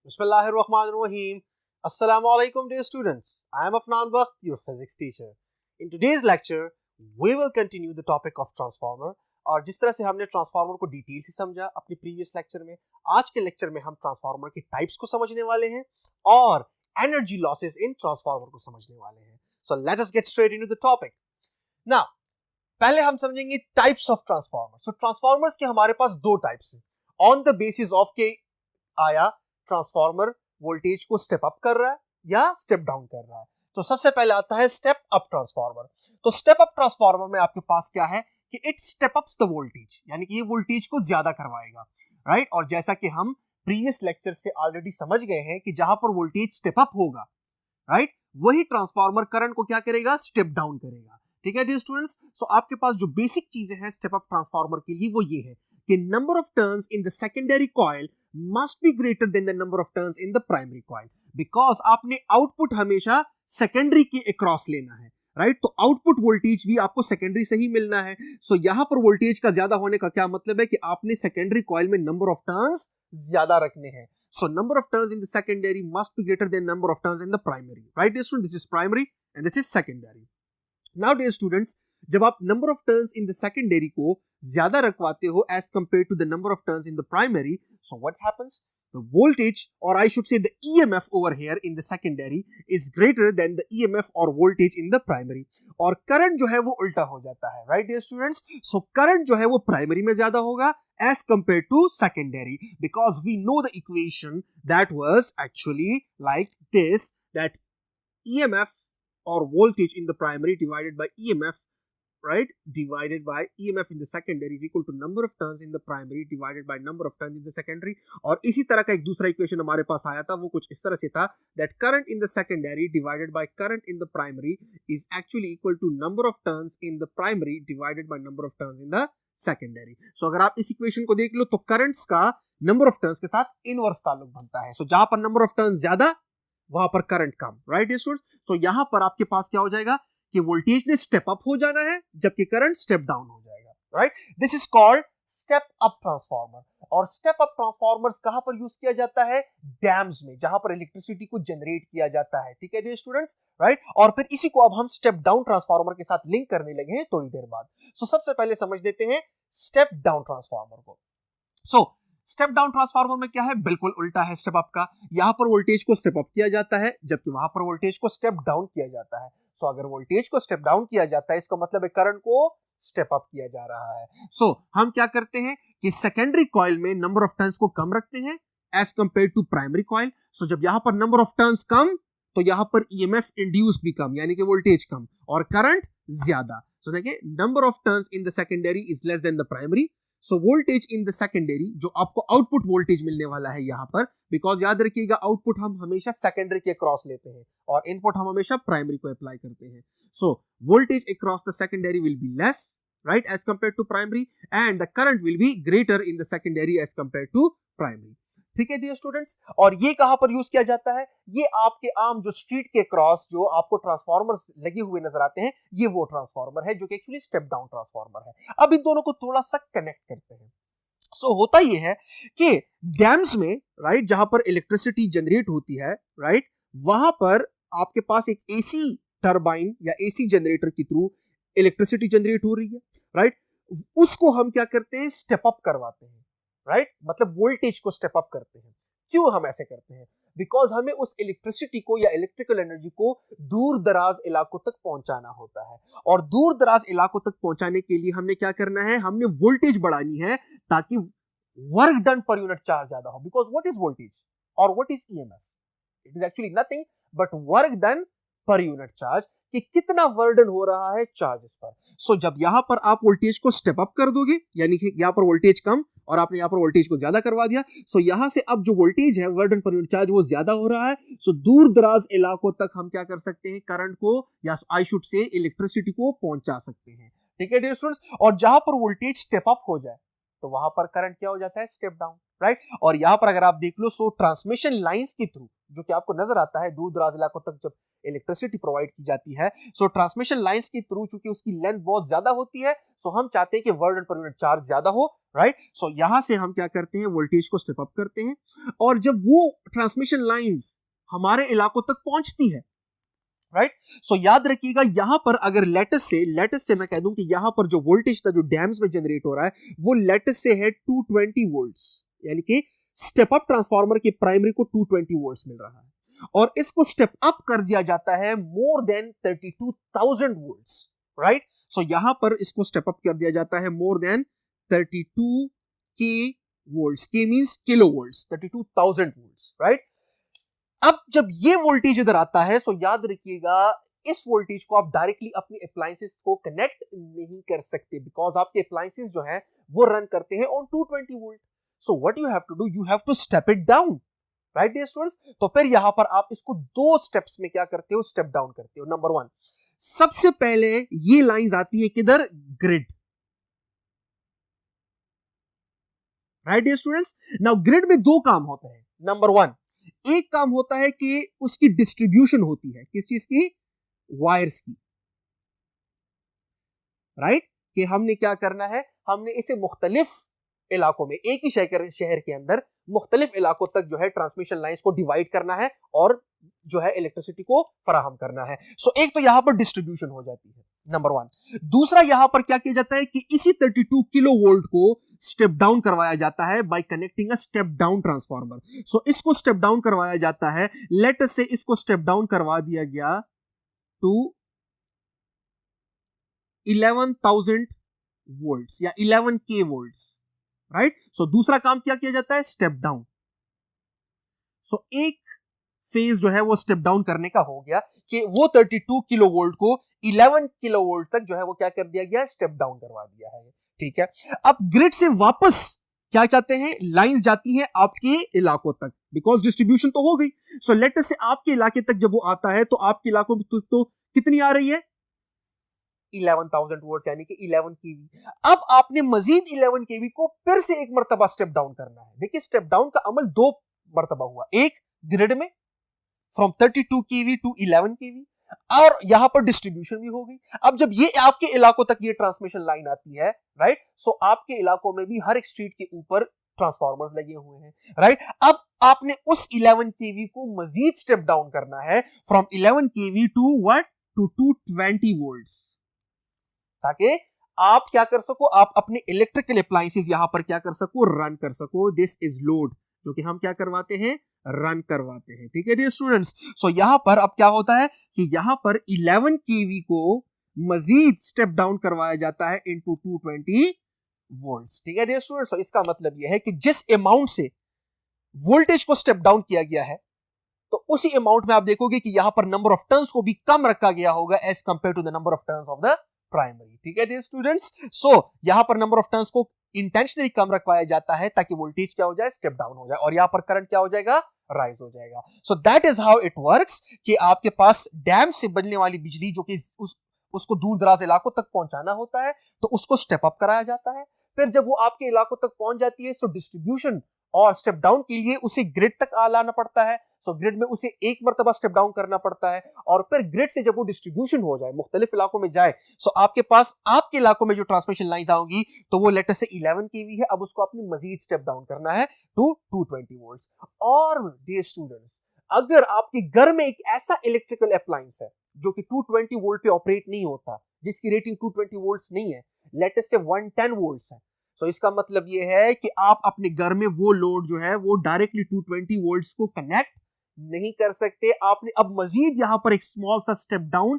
Bismillahirrahmanirrahim. Assalamualaikum dear students. I am Afnan Bakht, your physics teacher. In today's lecture, we will continue the topic of transformer. और जिस तरह से हमने transformer को detail से समझा अपने प्रीवियस लेक्चर में, आज के लेक्चर में हम ट्रांसफार्मर की टाइप्स को समझने वाले हैं और एनर्जी लॉसेस इन ट्रांसफार्मर को समझने वाले हैं. सो let us get straight into the topic. Now पहले हम समझेंगे types of transformer. So transformers के हमारे पास दो टाइप्स हैं. ऑन द बेसिस ऑफ के आया ट्रांसफार्मर वोल्टेज को स्टेप अप कर रहा है या स्टेप डाउन कर रहा है. तो सबसे पहले आता है स्टेप अप ट्रांसफार्मर. तो स्टेप अप ट्रांसफार्मर में आपके पास क्या है कि it step ups the voltage, यानी कि ये वोल्टेज को ज्यादा करवाएगा, राइट. और जैसा कि हम प्रीवियस लेक्चर से ऑलरेडी समझ गए हैं कि जहां पर वोल्टेज स्टेप अप होगा, राइट, वही ट्रांसफार्मर करंट को क्या करेगा, स्टेप डाउन करेगा. ठीक है डियर स्टूडेंट्स. सो आपके पास जो बेसिक चीजें हैं स्टेप अप ट्रांसफार्मर के लिए वो ये है कि number of turns in the secondary coil must be greater than the number of turns in the primary coil, because आपने आउटपुट हमेशा सेकेंडरी के अक्रॉस लेना है, राइट. तो आउटपुट वोल्टेज भी आपको सेकेंडरी से ही मिलना है. सो यहां पर वोल्टेज का ज्यादा होने का क्या मतलब है कि आपने सेकेंडरी कॉइल में नंबर ऑफ टर्न्स ज्यादा रखने हैं. So number of turns in the secondary must be greater than number of turns in the primary, right dear student. This is primary and this is secondary. Now dear students, जब आप number of turns in the secondary को ज्यादा रखवाते हो as compare to the number of turns in the primary, so what happens, the voltage, or I should say the EMF over here in the secondary is greater than the EMF or voltage in the primary. और current जो है वो उल्टा हो जाता है, right dear students. So current जो है वो प्राइमरी में ज्यादा होगा as compared to secondary, because we know the equation that was actually like this, that EMF or voltage in the primary divided by EMF, right, divided by EMF in the secondary is equal to number of turns in the primary divided by number of turns in the secondary. और इसी तरह का एक दूसरा equation हमारे पास आया था, वो कुछ इस तरह से था that current in the secondary divided by current in the primary is actually equal to number of turns in the primary divided by number of turns in the secondary. So अगर आप इस इक्वेशन को देख लो तो currents का number of turns के साथ inverse ताल्लुक बनता है. सो जहां पर नंबर ऑफ टर्न्स ज्यादा वहां पर करंट कम, राइट डियर स्टूडेंट्स. सो यहां पर आपके पास क्या हो जाएगा कि वोल्टेज ने स्टेप अप हो जाना है जबकि करंट स्टेप डाउन हो जाएगा, right. This is called step up transformer. और स्टेप अप ट्रांसफार्मर्स कहां पर यूज किया जाता है, डैम्स में, जहां पर इलेक्ट्रिसिटी को जनरेट किया जाता है. ठीक है डियर स्टूडेंट्स, राइट. और फिर इसी को अब हम स्टेप डाउन ट्रांसफार्मर के साथ लिंक करने लगे हैं थोड़ी देर बाद. सो सबसे पहले समझ लेते हैं स्टेप डाउन ट्रांसफार्मर को. सो स्टेप डाउन ट्रांसफार्मर में क्या है, बिल्कुल उल्टा है स्टेप अप का. यहां पर वोल्टेज को स्टेप अप किया जाता है जबकि वहां पर वोल्टेज को स्टेप डाउन किया जाता है. सो अगर वोल्टेज को स्टेप डाउन किया जाता है इसका मतलब है करंट को स्टेप अप किया जा रहा है. सो हम क्या करते हैं कि सेकेंडरी कॉइल में नंबर ऑफ टर्न्स को कम रखते हैं as compare to primary coil. So जब यहां पर नंबर ऑफ टर्न्स कम तो यहां पर ईएमएफ इंड्यूस भी कम, यानी कि वोल्टेज कम और करंट ज्यादा. सो देखिए number of turns in the secondary is less than the primary. So voltage in the secondary, जो आपको आउटपुट वोल्टेज मिलने वाला है यहां पर, बिकॉज याद रखिएगा आउटपुट हम हमेशा सेकेंडरी के क्रॉस लेते हैं और इनपुट हम हमेशा प्राइमरी को अप्लाई करते हैं. So voltage across the secondary will be less, right, as compare to primary, and the current will be greater in the secondary as compare to primary. ठीक है डियर स्टूडेंट्स. और ये कहां पर यूज किया जाता है, ये आपके आम जो स्ट्रीट के क्रॉस जो आपको ट्रांसफार्मर्स लगे हुए नजर आते हैं, ये वो ट्रांसफार्मर है जो कि एक्चुअली स्टेप डाउन ट्रांसफार्मर है. अब इन दोनों को थोड़ा सा कनेक्ट करते हैं. सो होता ये है कि डैम्स में, राइट, जहां पर इलेक्ट्रिसिटी जनरेट होती है, राइट, वहां पर आपके पास एक एसी टरबाइन या एसी जनरेटर के थ्रू इलेक्ट्रिसिटी जनरेट हो रही है, राइट. उसको हम क्या करते हैं, स्टेप अप करवाते हैं, राइट, मतलब वोल्टेज को स्टेप अप करते हैं. क्यों हम ऐसे करते हैं, बिकॉज हमें उस इलेक्ट्रिसिटी को या इलेक्ट्रिकल एनर्जी को दूर दराज इलाकों तक पहुंचाना होता है. और दूर दराज इलाकों तक पहुंचाने के लिए हमने क्या करना है, हमने वोल्टेज बढ़ानी है ताकि work done per unit charge ज्यादा हो. बिकॉज व्हाट इज वोल्टेज और what is EMF, it is actually nothing but work done per unit charge, कि कितना वर्डन हो रहा है चार्जेस पर. सो जब यहां पर आप वोल्टेज को स्टेप अप कर दोगे, यानी कि यहां पर वोल्टेज कम और आपने यहां पर वोल्टेज को ज्यादा करवा दिया, सो यहां से अब जो वोल्टेज है वर्डन पर यूनिट चार्ज वो ज्यादा हो रहा है. सो दूर दराज इलाकों तक हम क्या कर सकते हैं, करंट को या आई शुड से इलेक्ट्रिसिटी को पहुंचा सकते हैं. ठीक है डियर स्टूडेंट्स. और जहां पर वोल्टेज स्टेप अप हो जाए तो वहां पर करंट क्या हो जाता है, स्टेप डाउन. राइट। और यहां पर अगर आप देख लो, सो ट्रांसमिशन लाइंस के थ्रू, जो कि आपको नजर आता है दूर दराज इलाकों तक जब इलेक्ट्रिसिटी प्रोवाइड की जाती है, सो ट्रांसमिशन लाइंस के थ्रू चूंकि उसकी लेंथ बहुत ज्यादा होती है, सो हम चाहते हैं कि वर्ड पर यूनिट चार्ज ज्यादा हो, राइट। सो यहां से हम क्या करते हैं, वोल्टेज को स्टेप अप करते हैं, और जब वो ट्रांसमिशन लाइंस हमारे इलाकों तक पहुंचती है, राइट, सो याद रखिएगा यहां पर अगर लेटस से मैं कह दूं कि यहां पर जो वोल्टेज था जो डैम्स में जनरेट हो रहा है वो लेटस से है 220 वोल्ट्स, यानी कि स्टेप अप ट्रांसफार्मर की प्राइमरी को 220 वोल्ट्स मिल रहा है, और इसको स्टेप अप कर दिया जाता है मोर देन 32,000 वोल्ट्स, राइट। सो यहां पर इसको स्टेप अप कर दिया जाता है मोर देन 32 के वोल्ट्स, के means kilo volts, 32,000 volts, right. अब जब ये वोल्टेज इधर आता है, सो याद रखिएगा इस वोल्टेज को आप डायरेक्टली अपनी अप्लायंसेस को कनेक्ट नहीं कर सकते, बिकॉज आपके अप्लायंसेस जो है वो रन करते हैं on 220 volt. So what you have to do, you have to step it down, right dear students. तो फिर यहां पर आप इसको दो स्टेप्स में क्या करते हो, स्टेप डाउन करते हो। नंबर वन, सबसे पहले ये लाइंस आती है किधर, grid, right dear students. Now grid में दो काम होते हैं। नंबर वन, एक काम होता है कि उसकी डिस्ट्रीब्यूशन होती है, किस चीज की, वायर्स की, राइट, कि हमने क्या करना है, हमने इसे मुख्तलिफ इलाकों में, एक ही शहर के अंदर मुख्तलिफ इलाकों तक जो है ट्रांसमिशन लाइंस को डिवाइड करना है और जो है इलेक्ट्रिसिटी को फराहम करना है। सो एक तो यहां पर डिस्ट्रीब्यूशन हो जाती है, नंबर वन। दूसरा यहां पर क्या किया जाता है कि इसी 32 किलो वोल्ट को स्टेप डाउन करवाया जाता है by connecting a step down transformer. So इसको स्टेप डाउन करवाया जाता है, लेट अस से इसको स्टेप डाउन करवा दिया गया टू 11,000 वोल्ट्स या 11 के वोल्ट्स, राइट। सो दूसरा काम क्या किया जाता है, स्टेप डाउन। सो एक फेज जो है वो स्टेप डाउन करने का हो गया कि वो 32 किलो वोल्ट को 11 किलो वोल्ट तक जो है वो क्या कर दिया गया, स्टेप डाउन करवा दिया है, ठीक है। अब ग्रिड से वापस क्या चाहते हैं, लाइंस जाती हैं आपके इलाकों तक, बिकॉज डिस्ट्रीब्यूशन तो हो गई। सो लेट अस से आपके इलाके तक जब वो आता है तो आपके इलाकों में तो कितनी आ रही है, 11,000 वोल्ट, यानी कि 11 केवी। अब आपने मजीद 11 केवी को फिर से एक मर्तबा स्टेप डाउन करना है। देखिए स्टेप डाउन का अमल दो मर्तबा हुआ, एक ग्रिड में फ्रॉम 32 केवी टू 11 केवी, और यहां पर डिस्ट्रीब्यूशन भी हो गई। अब जब ये आपके इलाकों तक ये ट्रांसमिशन लाइन आती है, राइट, सो आपके इलाकों में भी हर एक स्ट्रीट के ऊपर ट्रांसफार्मर्स लगे हुए हैं, राइट। अब आपने उस 11 केवी को मजीद स्टेप डाउन करना है from 11 kV to what, to 220 volts, ताकि आप क्या कर सको, आप अपने इलेक्ट्रिकल अप्लायंसेस यहां पर क्या कर सको, रन कर सको। दिस इज लोड, जो कि हम क्या करवाते हैं, रन करवाते हैं, ठीक है डियर स्टूडेंट्स। सो यहां पर अब क्या होता है कि यहां पर 11 केवी को मजीद स्टेप डाउन करवाया जाता है इनटू 220 वोल्ट्स, ठीक है डियर स्टूडेंट्स। सो इसका मतलब यह है कि जिस अमाउंट से वोल्टेज को स्टेप डाउन किया गया है, तो उसी अमाउंट में आप देखोगे कि यहां पर नंबर ऑफ टर्न्स को भी कम रखा गया होगा as compare to the number of turns of the primary, ठीक है डियर स्टूडेंट्स। सो यहां पर नंबर ऑफ टर्न्स को इंटेंशनली कम रखवाया जाता है ताकि वोल्टेज क्या हो जाए, स्टेप डाउन हो जाए, और यहां पर करंट क्या हो जाएगा, राइज हो जाएगा। सो that is how it works कि आपके पास डैम से बनने वाली बिजली जो कि उसको दूर दराज इलाकों तक पहुंचाना होता है, तो उसको स्टेप अप कराया जाता है। फिर जब वो आपके इलाकों तक पहुंच जाती है, तो डिस्ट्रीब्यूशन और स्टेप डाउन के लिए उसे ग्रिड तक लाना पड़ता है। सो ग्रिड में उसे एक मर्तबा स्टेप डाउन करना पड़ता है, और फिर ग्रिड से जब वो डिस्ट्रीब्यूशन हो जाए, मुख्तलिफ इलाकों में जाए, सो आपके पास आपके इलाकों में जो ट्रांसमिशन लाइंस आएंगी, तो वो लेटर से 11 केवी है, अब उसको अपनी मजीद स्टेप डाउन करना है टू 220 वोल्ट्स। और डियर स्टूडेंट्स, अगर आपके घर में एक ऐसा इलेक्ट्रिकल अप्लायंस है जो कि 220 वोल्ट पे ऑपरेट नहीं होता, जिसकी रेटिंग 220 वोल्ट्स नहीं है, लेटर से 110 वोल्ट्स है, तो इसका मतलब यह है कि आप अपने घर में वो लोड जो है वो डायरेक्टली 220 वोल्ट्स को कनेक्ट नहीं कर सकते। आपने अब मजीद यहां पर एक स्मॉल सा स्टेप डाउन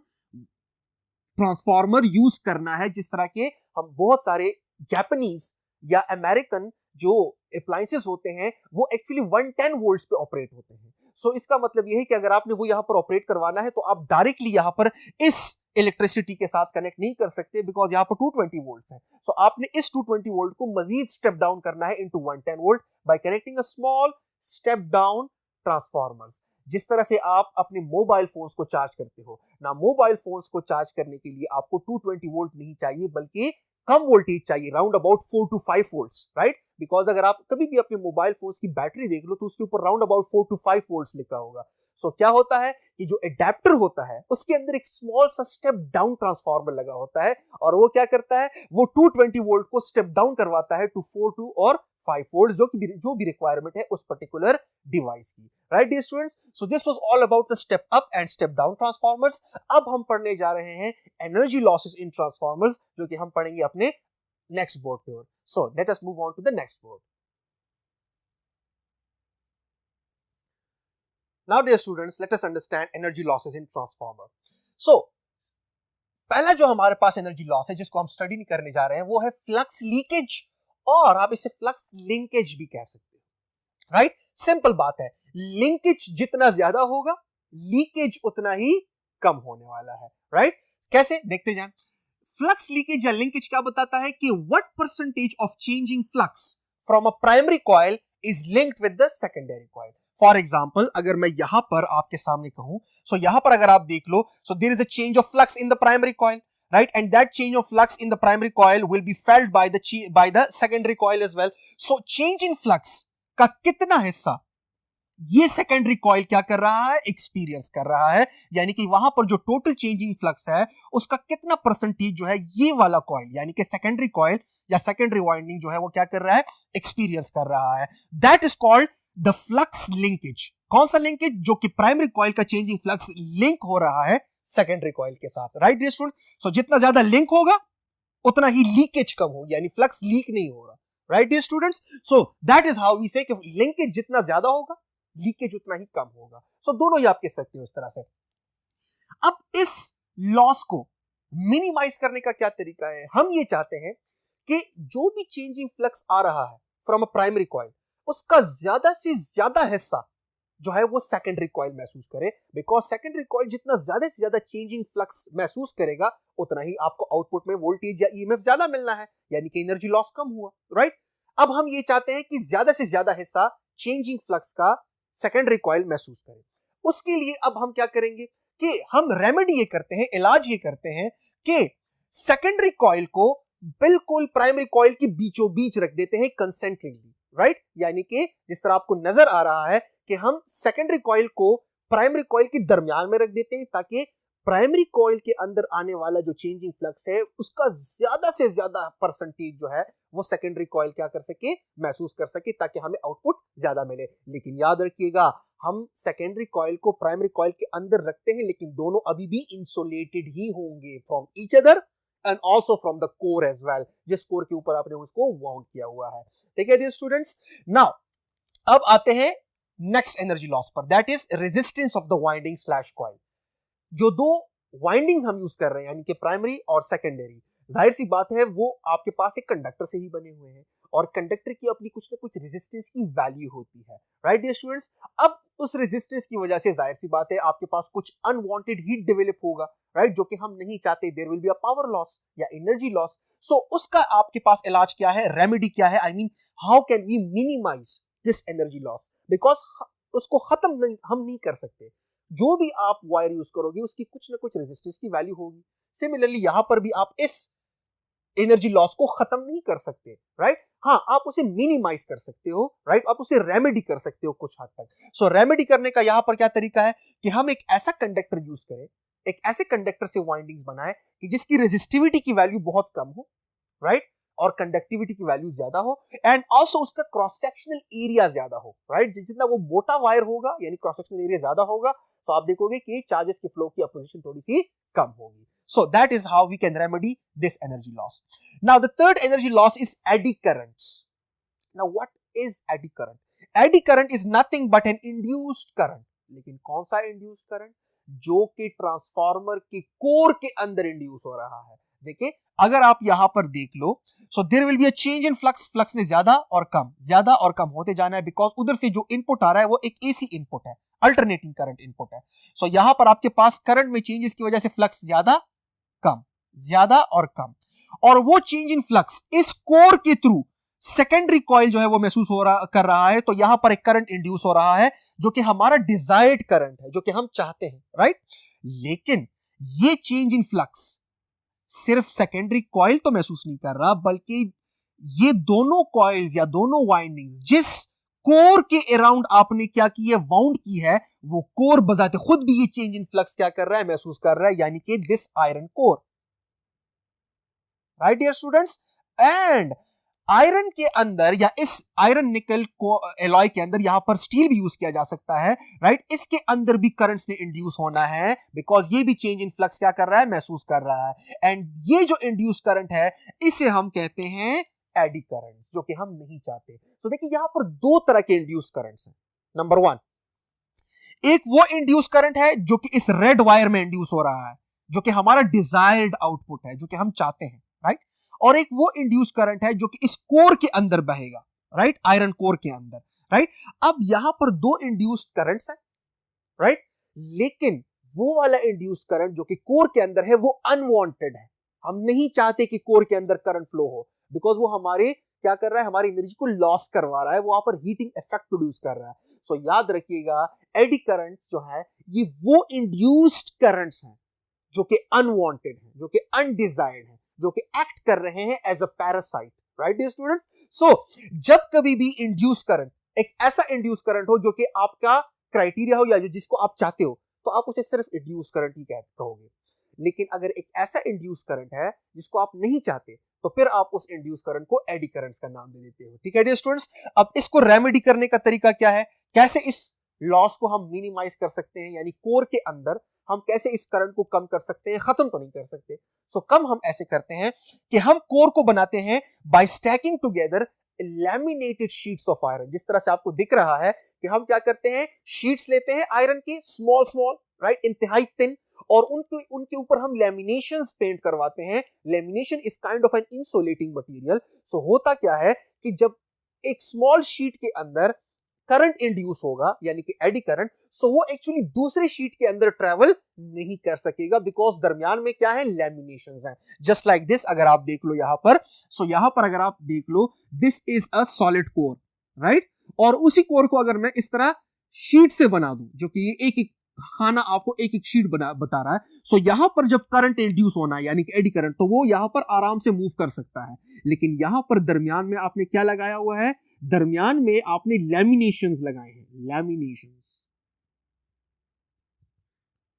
ट्रांसफार्मर यूज करना है, जिस तरह के हम बहुत सारे जापानीज या अमेरिकन जो अप्लायंसेस होते हैं वो एक्चुअली 110 वोल्ट्स पे ऑपरेट होते हैं। सो इसका मतलब यह है कि अगर आपने वो यहां पर ऑपरेट करवाना है, तो आप डायरेक्टली यहां पर इस इलेक्ट्रिसिटी के साथ कनेक्ट नहीं कर सकते, बिकॉज यहां पर 220 वोल्ट्स है। सो आपने इस 220 वोल्ट को मजीद स्टेप डाउन करना है into 110 volt by connecting a small step down transformers. जिस तरह से आप अपने मोबाइल फोन्स को चार्ज करते हो ना, मोबाइल फोन्स को चार्ज करने के लिए आपको 220 वोल्ट नहीं चाहिए, बल्कि कम वोल्टेज चाहिए, round about 4 to 5 volts, right? Because अगर आप कभी भी अपने मोबाइल फोन्स की बैटरी देख लो तो उसके ऊपर राउंड अबाउट 4 to 5 वोल्ट्स लिखा होगा। सो क्या होता है कि जो एडेप्टर होता है उसके अंदर एक स्मॉल सा स्टेप डाउन ट्रांसफार्मर लगा होता है, और वो क्या करता है, वो 220 वोल्ट को स्टेप डाउन करवाता है टू 4 to और 5 वोल्ट, जो भी रिक्वायरमेंट है उस पर्टिकुलर डिवाइस की, right dear students? So this was all about the step up and step down transformers. अब हम पढ़ने जा रहे हैं एनर्जी लॉसेस इन ट्रांसफार्मर्स, जो कि हम पढ़ेंगे अपने नेक्स्ट बोर्ड पे। So let us move on to the next board. Now dear students, let us understand energy losses in transformer. So पहला जो हमारे पास एनर्जी लॉस है जिसको हम स्टडी नहीं करने जा रहे हैं वो है फ्लक्स लीकेज, और आप इसे फ्लक्स लिंकेज भी कह सकते हो, राइट? सिंपल बात है, लिंकेज जितना ज्यादा होगा लीकेज उतना ही कम होने वाला है, राइट? कैसे, देखते जाएं। फ्लक्स लीकेज या लिंकेज क्या बताता है कि what percentage of changing flux from a primary coil is linked with the secondary coil. For example, अगर मैं यहां पर आपके सामने कहूं, सो यहां पर अगर आप देख लो, so there is a change of flux in the primary coil, right? And that change of flux in the primary coil will be felt by the secondary coil as well. So change in flux का कितना हिस्सा ये secondary coil क्या कर रहा है, experience कर रहा है, यानी कि वहां पर जो टोटल चेंजिंग फ्लक्स है उसका कितना परसेंटेज जो है ये वाला कॉइल यानी कि सेकेंडरी कॉइल या सेकेंडरी वाइंडिंग जो है वो क्या कर रहा है, एक्सपीरियंस कर रहा है। That is called the flux linkage. कौन सा लिंकेज? जो कि प्राइमरी कॉइल का चेंजिंग फ्लक्स लिंक हो रहा है सेकेंडरी कॉइल के साथ, राइट डियर स्टूडेंट? सो जितना ज्यादा लिंक होगा उतना ही लीकेज कम होगी, यानी फ्लक्स लीक नहीं हो रहा, right dear students? So that is how we say कि लिंकेज जितना ज्यादा होगा लीकेज उतना ही कम होगा। सो दोनों ही आप कह सकते हो इस तरह से। अब इस लॉस को मिनिमाइज करने का क्या तरीका है? हम ये चाहते हैं कि जो भी चेंजिंग फ्लक्स आ रहा है फ्रॉम अ प्राइमरी कॉइल उसका ज्यादा से ज्यादा हिस्सा जो है वो सेकेंडरी कॉइल महसूस करे, बिकॉज सेकेंडरी कॉइल जितना ज्यादा से ज्यादा चेंजिंग फ्लक्स महसूस करेगा उतना ही आपको आउटपुट में वोल्टेज या ईएमएफ ज्यादा मिलना है, यानी कि एनर्जी लॉस कम हुआ, राइट? अब हम ये चाहते हैं कि ज्यादा से ज्यादा हिस्सा चेंजिंग फ्लक्स का सेकेंडरी कॉइल महसूस करे। उसके लिए अब हम क्या करेंगे कि हम रेमेडी ये करते हैं, इलाज ये करते हैं कि सेकेंडरी कॉइल को बिल्कुल प्राइमरी कॉइल के बीचों बीच रख देते हैं कंसेंट्रिकली, राइट? यानी कि जिस तरह आपको नजर आ रहा है कि हम सेकेंडरी कॉइल को प्राइमरी कॉइल के दरमियान में रख देते हैं ताकि प्राइमरी कॉइल के अंदर आने वाला जो चेंजिंग फ्लक्स है उसका ज्यादा से ज्यादा परसेंटेज जो है वो सेकेंडरी कॉइल क्या कर सके, महसूस कर सके, ताकि हमें आउटपुट ज्यादा मिले। लेकिन याद रखिएगा, हम सेकेंडरी कॉइल को प्राइमरी कॉइल के अंदर रखते हैं लेकिन दोनों अभी भी इंसुलेटेड ही होंगे from each other and also from the core as well, जिस कोर के ऊपर आपने उसको वाउंड किया हुआ है। ठीक है डियर स्टूडेंट्स? नाउ अब आते हैं नेक्स्ट एनर्जी लॉस पर, that is resistance of the winding slash coil. जो दो वाइंडिंग्स हम यूज कर रहे हैं यानी कि प्राइमरी और सेकेंडरी, जाहिर सी बात है वो आपके पास एक कंडक्टर से ही बने हुए हैं और कंडक्टर की अपनी कुछ ना कुछ रेजिस्टेंस की वैल्यू होती है, राइट डियर स्टूडेंट्स? अब उस रेजिस्टेंस की वजह से जाहिर सी बात है आपके पास कुछ अनवांटेड हीट डेवलप होगा, राइट? जो कि हम नहीं चाहते, there will be a power loss या एनर्जी लॉस। सो उसका आपके पास इलाज क्या है, रेमेडी क्या है? I mean how can we minimise this energy loss? Because उसको खत्म हम नहीं कर सकते, जो भी आप वायर यूज करोगे उसकी कुछ ना कुछ रेजिस्टेंस की वैल्यू होगी। सिमिलरली यहां पर भी आप इस एनर्जी लॉस को खत्म नहीं कर सकते, राइट? हाँ, आप उसे मिनिमाइज कर सकते हो, राइट? आप उसे रेमेडी कर सकते हो कुछ हद तक। सो रेमेडी करने का यहां पर क्या तरीका है कि हम एक ऐसा कंडक्टर यूज करें, एक ऐसे कंडक्टर से वाइंडिंग्स बनाए कि जिसकी रेजिस्टिविटी की वैल्यू बहुत कम हो, राइट? और कंडक्टिविटी की वैल्यू ज्यादा हो एंड ऑल्सो उसका क्रॉस सेक्शनल एरिया ज्यादा हो, राइट? जितना वो मोटा वायर होगा यानी क्रॉस सेक्शनल एरिया ज्यादा होगा, तो आप देखोगे कि चार्जेस के फ्लो की अपोजिशन थोड़ी सी कम होगी। So that is how we can remedy this energy loss. Now the third energy loss is eddy currents. Now what is eddy current? Eddy current is nothing but an induced current. लेकिन कौन सा induced current? जो कि transformer के core के अंदर induce हो रहा है। देखिए, अगर आप यहां पर देख लो, so there will be a change in flux. Flux ने ज्यादा और कम होते जाना है बिकॉज उधर से जो इनपुट आ रहा है वो एक एसी इनपुट है, अल्टरनेटिंग करंट इनपुट है। सो यहां पर आपके पास करंट में चेंजेस की वजह से फ्लक्स ज्यादा और कम, और वो चेंज इन फ्लक्स इस कोर के थ्रू सेकेंडरी कॉइल जो है वो महसूस कर रहा है। तो यहां पर एक करंट इंड्यूस हो रहा है जो कि हमारा डिजायर्ड करंट है, जो कि हम चाहते हैं, राइट? लेकिन ये चेंज इन फ्लक्स सिर्फ सेकेंडरी कॉइल तो महसूस नहीं कर रहा, बल्कि ये दोनों कॉइल्स या दोनों वाइंडिंग्स जिस कोर के अराउंड आपने क्या की है, वाउंड की है, वो कोर बजाते खुद भी ये चेंज इन फ्लक्स क्या कर रहा है, महसूस कर रहा है, यानी कि this iron core. Right dear students, and iron के अंदर या इस आयरन निकल को एलॉय के अंदर यहां पर स्टील भी यूज किया जा सकता है, राइट। इसके अंदर भी करंट्स ने इंड्यूस होना है, बिकॉज ये भी चेंज इन फ्लक्स क्या कर रहा है, महसूस कर रहा है। एंड ये जो इंड्यूस करंट है इसे हम कहते हैं एडी करंट्स, जो कि हम नहीं चाहते। तो देखिए यहां पर दो तरह के इंड्यूस करंट्स हैं। नंबर वन, एक वो इंड्यूस करंट है जो कि इस रेड वायर में इंड्यूस हो रहा है, जो कि हमारा डिजायर्ड आउटपुट है, जो कि हम चाहते हैं, राइट। और एक वो इंड्यूस करंट है जो कि इस कोर के अंदर बहेगा, राइट, आयरन कोर के अंदर, राइट। अब यहां पर दो इंड्यूस्ड करंट्स हैं, राइट, लेकिन वो वाला इंड्यूस करंट जो कि कोर के अंदर है वो अनवांटेड है। हम नहीं चाहते कि कोर के अंदर करंट फ्लो हो, बिकॉज वो हमारे क्या कर रहा है, हमारी एनर्जी को लॉस करवा रहा है, वो वहां पर हीटिंग इफेक्ट प्रोड्यूस कर रहा है। सो याद रखिएगा, एडी करंट्स जो है ये वो इंड्यूस्ड करंट्स हैं जो कि अनवांटेड हैं, जो कि अनडिजायर्ड हैं, जो कि एक्ट कर रहे हैं as a parasite, right dear students. So जब कभी भी इंड्यूस करंट, एक ऐसा इंड्यूस करंट हो जो कि आपका क्राइटेरिया हो या जो जिसको आप चाहते हो, तो आप उसे सिर्फ इंड्यूस करंट ही कहोगे। लेकिन अगर एक ऐसा इंड्यूस करंट है जिसको आप नहीं चाहते, तो फिर आप उस इंड्यूस करंट को एडी करंट्स का नाम दे देते हो। ठीक है डियर स्टूडेंट्स, अब इसको रेमेडी करने का तरीका क्या है, कैसे इस लॉस को हम मिनिमाइज कर सकते हैं, यानी कोर के अंदर हम कैसे इस करंट को कम कर सकते हैं, खत्म तो नहीं कर सकते। सो कम हम ऐसे करते हैं कि हम कोर को बनाते हैं by stacking together laminated sheets of iron. जिस तरह से आपको दिख रहा है कि हम क्या करते हैं, शीट्स लेते हैं आयरन की, स्मॉल स्मॉल, राइट, इंतहाई थिन, और उनके ऊपर हम लेमिनेशंस पेंट करवाते हैं। Lamination is kind of an insulating material. So होता क्या है कि जब एक स्मॉल शीट के अंदर करंट इंड्यूस होगा, यानी कि एडी करंट, सो वो एक्चुअली दूसरे शीट के अंदर ट्रेवल नहीं कर सकेगा, बिकॉज दरमियान में क्या है, लेमिनेशंस हैं। जस्ट लाइक दिस, अगर आप देख लो यहां पर, सो यहां पर अगर आप देख लो, this is a solid core, right, और उसी कोर को अगर मैं इस तरह शीट से बना दूं, जो कि एक एक खाना आपको एक एक शीट बता रहा है, सो यहां पर जब करंट इंड्यूस होना है, यानी कि एडी करंट, तो वो यहां पर आराम से मूव कर सकता है। लेकिन यहां पर दरमियान में आपने क्या लगाया हुआ है, दरमियान में आपने लैमिनेशंस लगाए हैं, लैमिनेशंस,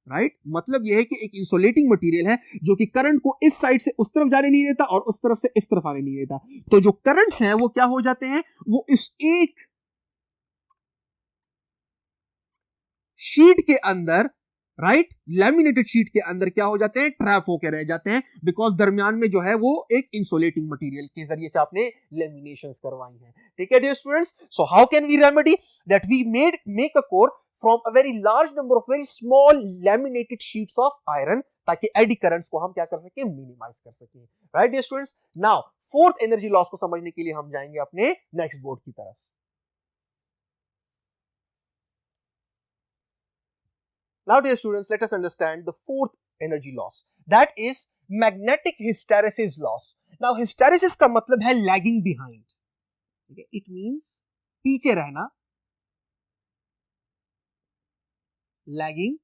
राइट। मतलब यह है कि एक इंसुलेटिंग मटेरियल है जो कि करंट को इस साइड से उस तरफ जाने नहीं देता और उस तरफ से इस तरफ आने नहीं देता। तो जो करंट्स हैं वो क्या हो जाते हैं, वो इस एक शीट के अंदर, राइट, लैमिनेटेड शीट के अंदर क्या हो जाते हैं, ट्रैप होकर रह जाते हैं, बिकॉज दरमियान में जो है वो एक इंसुलेटिंग मटेरियल के जरिए से आपने लेमिनेशंस करवाई हैं। ठीक है dear students, so how can we remedy that, we make a core from a very large number of very small laminated sheets of iron, ताकि एडी करंट्स को हम क्या कर सके, मिनिमाइज कर सके। Right dear students, now fourth energy loss को समझने के लिए हम जाएंगे अपने नेक्स्ट बोर्ड की तरफ। Now dear students, let us understand the fourth energy loss, that is magnetic hysteresis loss. Now hysteresis का मतलब है lagging behind, okay? It means पीछे रहना, lagging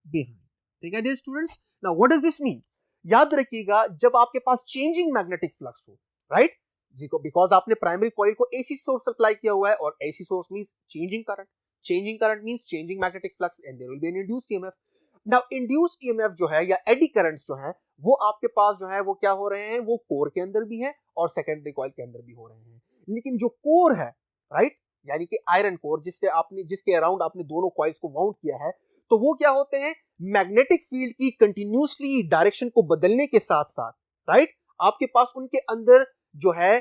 behind। ठीक है dear students, now what does this mean? याद रखिएगा, जब आपके पास changing magnetic flux हो, right, because आपने प्राइमरी कॉइल को AC सोर्स सप्लाई किया हुआ है, और AC source means changing current, changing current means changing magnetic flux and there will be an induced EMF. Now induced EMF जो है या एडी करंट्स जो है, वो आपके पास जो है वो क्या हो रहे हैं, वो कोर के अंदर भी है और सेकेंडरी कॉइल के अंदर भी हो रहे हैं। लेकिन जो कोर है, राइट, यानी कि आयरन कोर, जिसके अराउंड आपने दोनों कॉइल्स को माउंट किया है, तो वो क्या होते हैं, मैग्नेटिक फील्ड की कंटिन्यूसली डायरेक्शन को बदलने के साथ साथ, राइट, आपके पास उनके अंदर जो है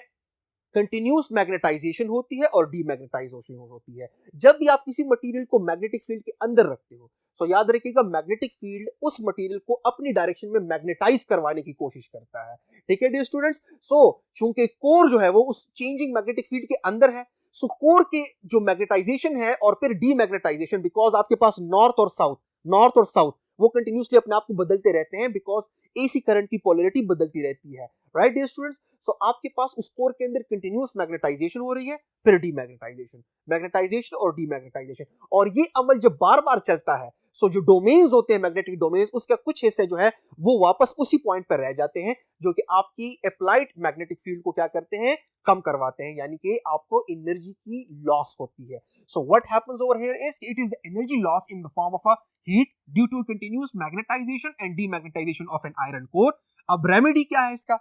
कंटिन्यूस मैग्नेटाइजेशन होती है और डीमैग्नेटाइजेशन होती है। जब भी आप किसी मटेरियल को मैग्नेटिक फील्ड के अंदर रखते हो, सो याद रखिएगा, मैग्नेटिक फील्ड उस मटेरियल को अपनी डायरेक्शन में मैग्नेटाइज करवाने की कोशिश करता है। ठीक है डियर स्टूडेंट्स, सो चूंकि कोर जो है वो उस चेंजिंग मैग्नेटिक फील्ड के अंदर है, सो कोर के जो मैग्नेटाइजेशन है और फिर डीमैग्नेटाइजेशन, बिकॉज आपके पास नॉर्थ और साउथ वो कंटिन्यूसली अपने आप को बदलते रहते हैं, बिकॉज एसी करंट की पोलैरिटी बदलती रहती है। राइट डियर स्टूडेंट्स, सो आपके पास उस कोर के अंदर कंटिन्यूस मैग्नेटाइजेशन हो रही है, फिर डीमैग्नेटाइजेशन, मैग्नेटाइजेशन और डीमैग्नेटाइजेशन, और ये अमल जब बार बार चलता है, सो जो डोमेन्स होते हैं मैग्नेटिक डोमेन्स, उसका कुछ हिस्से जो है वो वापस उसी पॉइंट पर रह जाते हैं, जो कि आपकी अप्लाइड मैग्नेटिक फील्ड को क्या करते हैं, कम करवाते हैं, यानी कि आपको एनर्जी की लॉस होती है. So what happens over here is it is the energy loss in the form of a heat due to continuous magnetisation and demagnetisation of an iron core. अब रेमेडी क्या है इसका,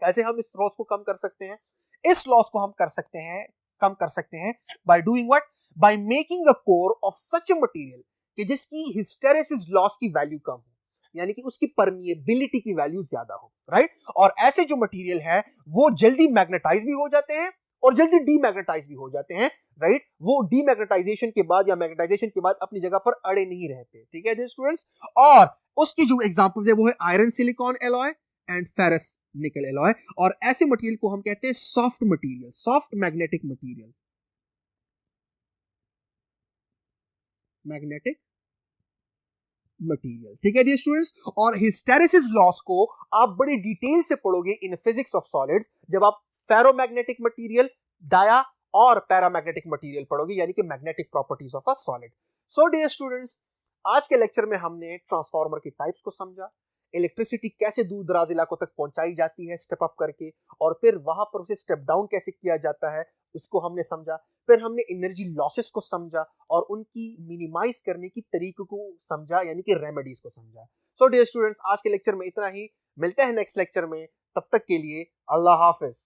कैसे हम इस लॉस को कम कर सकते हैं? इस लॉस को हम कम कर सकते हैं by doing what, by making a core of such a material कि जिसकी हिस्टेरेसिस लॉस की वैल्यू कम हो, यानी कि उसकी परमिएबिलिटी की वैल्यू ज्यादा हो, राइट. और ऐसे जो मटेरियल है वो जल्दी मैग्नेटाइज भी हो जाते हैं और जल्दी डीमैग्नेटाइज भी हो जाते हैं, राइट. वो डीमैग्नेटाइजेशन के बाद या मैग्नेटाइजेशन के बाद अपनी जगह पर अड़े नहीं रहते, ठीक है डियर स्टूडेंट्स. और उसकी जो एग्जांपल्स है वो है iron silicon alloy and ferrous निकल एलॉय. और ऐसे मटेरियल को हम कहते हैं soft material, soft magnetic material, magnetic material, ठीक है डियर स्टूडेंट्स. और हिस्टेरेसिस लॉस को आप बड़ी डिटेल से पढ़ोगे इन फिजिक्स ऑफ सॉलिड्स जब आप फेरोमैग्नेटिक मटेरियल, डाया और पैरामैग्नेटिक मटेरियल पढ़ोगे, यानी कि magnetic properties of a solid. So dear students, आज के लेक्चर में हमने ट्रांसफार्मर की टाइप्स को समझा, इलेक्ट्रिसिटी कैसे दूर दराज इलाकों तक पहुंचाई जाती है स्टेप अप करके, और फिर वहां पर उसे स्टेप डाउन कैसे किया जाता है उसको हमने समझा. फिर हमने एनर्जी लॉसेस को समझा और उनकी मिनिमाइज करने की तरीकों को समझा, यानी कि रेमेडीज को समझा. सो डियर स्टूडेंट्स, आज के लेक्चर में इतना ही. मिलते हैं नेक्स्ट लेक्चर में, तब तक के लिए अल्लाह हाफिज.